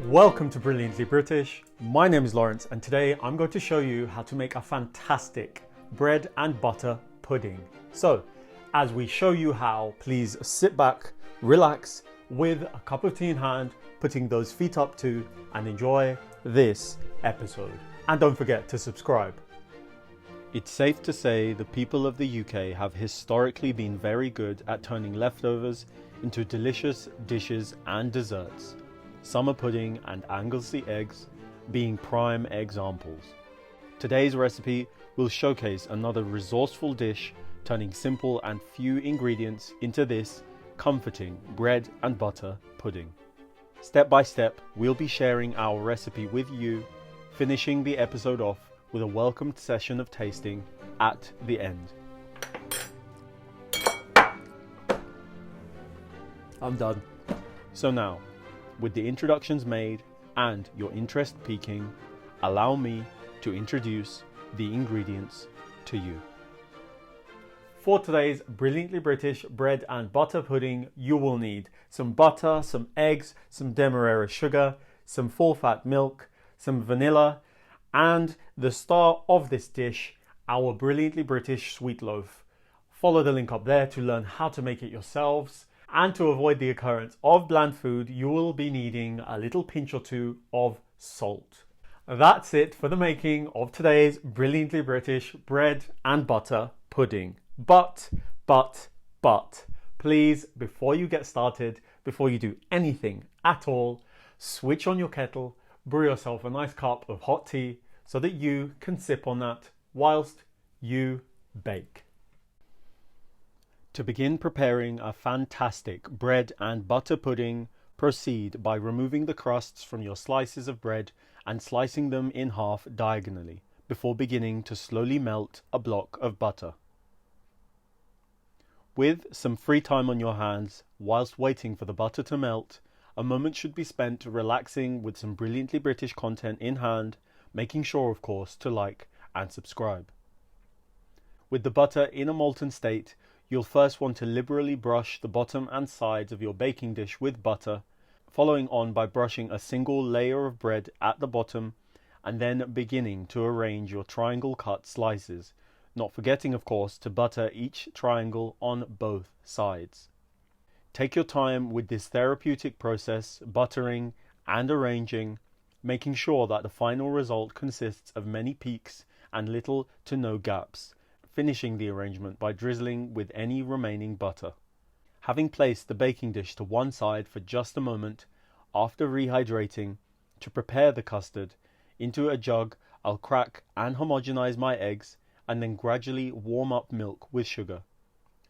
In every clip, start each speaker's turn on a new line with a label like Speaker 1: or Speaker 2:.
Speaker 1: Welcome to Brilliantly British. My name is Lawrence and today I'm going to show you how to make a fantastic bread and butter pudding. So, as we show you how, please sit back, relax with a cup of tea in hand, putting those feet up too, and enjoy this episode. And don't forget to subscribe. It's safe to say the people of the UK have historically been very good at turning leftovers into delicious dishes and desserts. Summer pudding and Anglesey eggs being prime examples. Today's recipe will showcase another resourceful dish turning simple and few ingredients into this comforting bread and butter pudding. Step by step, we'll be sharing our recipe with you, finishing the episode off with a welcomed session of tasting at the end. I'm done. So now, with the introductions made and your interest peaking, allow me to introduce the ingredients to you. For today's Brilliantly British bread and butter pudding, you will need some butter, some eggs, some demerara sugar, some full-fat milk, some vanilla, and the star of this dish, our Brilliantly British sweet loaf. Follow the link up there to learn how to make it yourselves. And to avoid the occurrence of bland food, you will be needing a little pinch or two of salt. That's it for the making of today's Brilliantly British bread and butter pudding. But, please, before you get started, before you do anything at all, switch on your kettle, brew yourself a nice cup of hot tea so that you can sip on that whilst you bake. To begin preparing a fantastic bread and butter pudding, proceed by removing the crusts from your slices of bread and slicing them in half diagonally before beginning to slowly melt a block of butter. With some free time on your hands, whilst waiting for the butter to melt, a moment should be spent relaxing with some Brilliantly British content in hand, making sure, of course, to like and subscribe. With the butter in a molten state, you'll first want to liberally brush the bottom and sides of your baking dish with butter, following on by brushing a single layer of bread at the bottom, and then beginning to arrange your triangle cut slices, not forgetting, of course, to butter each triangle on both sides. Take your time with this therapeutic process, buttering and arranging, making sure that the final result consists of many peaks and little to no gaps, finishing the arrangement by drizzling with any remaining butter. Having placed the baking dish to one side for just a moment, after rehydrating, to prepare the custard, into a jug I'll crack and homogenize my eggs and then gradually warm up milk with sugar,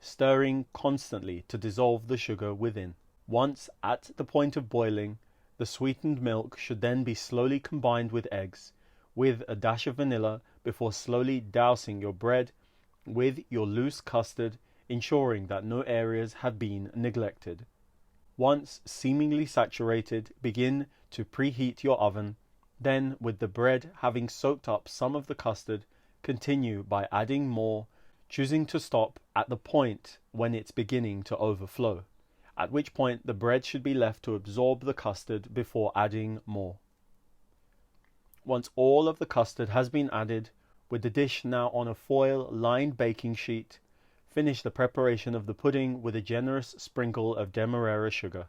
Speaker 1: stirring constantly to dissolve the sugar within. Once at the point of boiling, the sweetened milk should then be slowly combined with eggs, with a dash of vanilla, before slowly dousing your bread with your loose custard, ensuring that no areas have been neglected. Once seemingly saturated, begin to preheat your oven. Then, with the bread having soaked up some of the custard, continue by adding more, choosing to stop at the point when it's beginning to overflow, at which point the bread should be left to absorb the custard before adding more. Once all of the custard has been added, with the dish now on a foil-lined baking sheet, finish the preparation of the pudding with a generous sprinkle of demerara sugar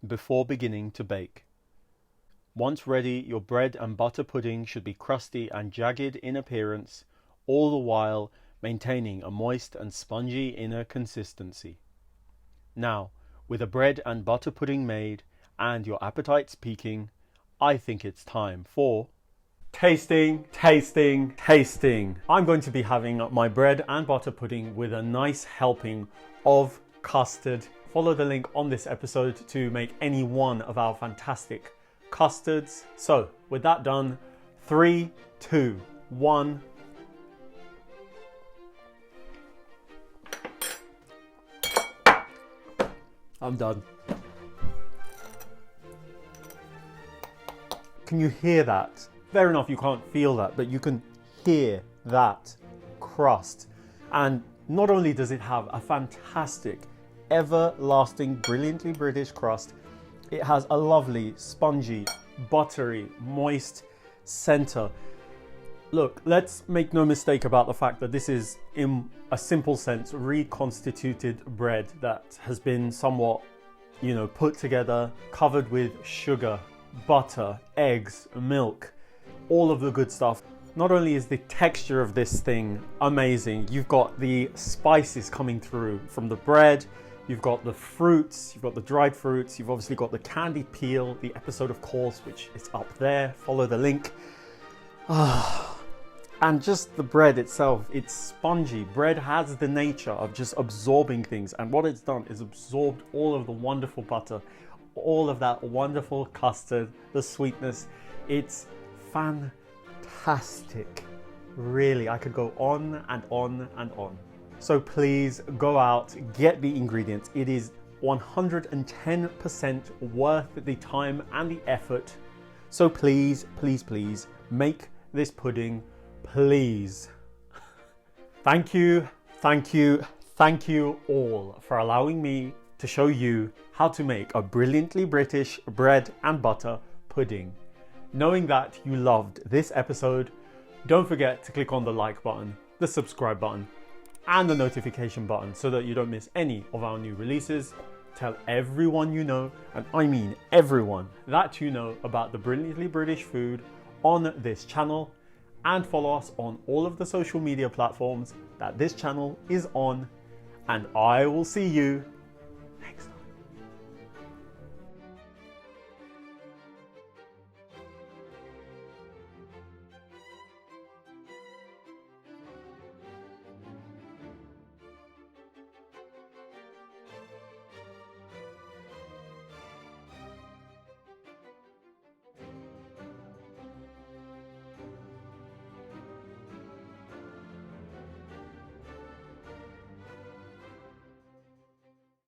Speaker 1: before beginning to bake. Once ready, your bread and butter pudding should be crusty and jagged in appearance, all the while maintaining a moist and spongy inner consistency. Now, with a bread and butter pudding made and your appetites peaking, I think it's time for tasting. I'm going to be having my bread and butter pudding with a nice helping of custard. Follow the link on this episode to make any one of our fantastic custards. So, with that done, 3, 2, 1. I'm done. Can you hear that? Fair enough, you can't feel that, but you can hear that crust. And not only does it have a fantastic, everlasting, brilliantly British crust, it has a lovely, spongy, buttery, moist center. Look, let's make no mistake about the fact that this is, in a simple sense, reconstituted bread that has been somewhat, put together, covered with sugar, butter, eggs, milk, all of the good stuff. Not only is the texture of this thing amazing, you've got the spices coming through from the bread, you've got the fruits, you've got the dried fruits, you've obviously got the candied peel, the episode of course, which is up there, follow the link. And just the bread itself, it's spongy. Bread has the nature of just absorbing things, and what it's done is absorbed all of the wonderful butter, all of that wonderful custard, the sweetness. It's fantastic. Really, I could go on and on and on. So please go out, get the ingredients. It is 110% worth the time and the effort. So please, please, please make this pudding. Please. Thank you all for allowing me to show you how to make a brilliantly British bread and butter pudding. Knowing that you loved this episode, don't forget to click on the like button, the subscribe button, and the notification button so that you don't miss any of our new releases. Tell everyone you know, and I mean everyone, that you know about the brilliantly British food on this channel. And follow us on all of the social media platforms that this channel is on. And I will see you